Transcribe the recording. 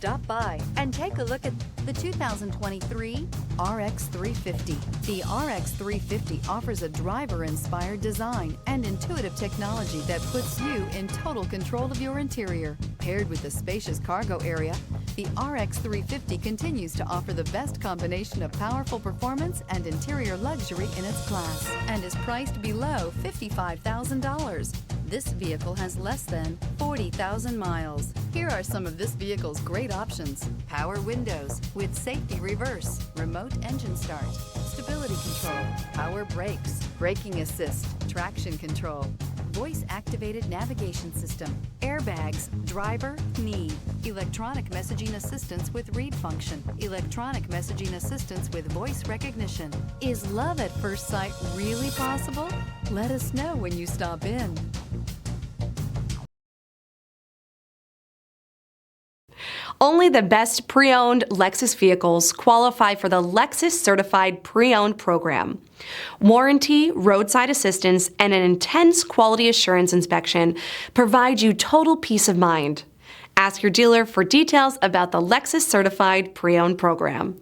Stop by and take a look at the 2023 RX 350. The RX 350 offers a driver-inspired design and intuitive technology that puts you in total control of your interior. Paired with a spacious cargo area, the RX 350 continues to offer the best combination of powerful performance and interior luxury in its class and is priced below $55,000. This vehicle has less than 40,000 miles. Here are some of this vehicle's great options: power windows with safety reverse, remote engine start, stability control, power brakes, braking assist, traction control, voice-activated navigation system, airbags, driver, knee, electronic messaging assistance with read function, electronic messaging assistance with voice recognition. Is love at first sight really possible? Let us know when you stop in. Only the best pre-owned Lexus vehicles qualify for the Lexus Certified Pre-Owned program. Warranty, roadside assistance, and an intense quality assurance inspection provide you total peace of mind. Ask your dealer for details about the Lexus Certified Pre-Owned program.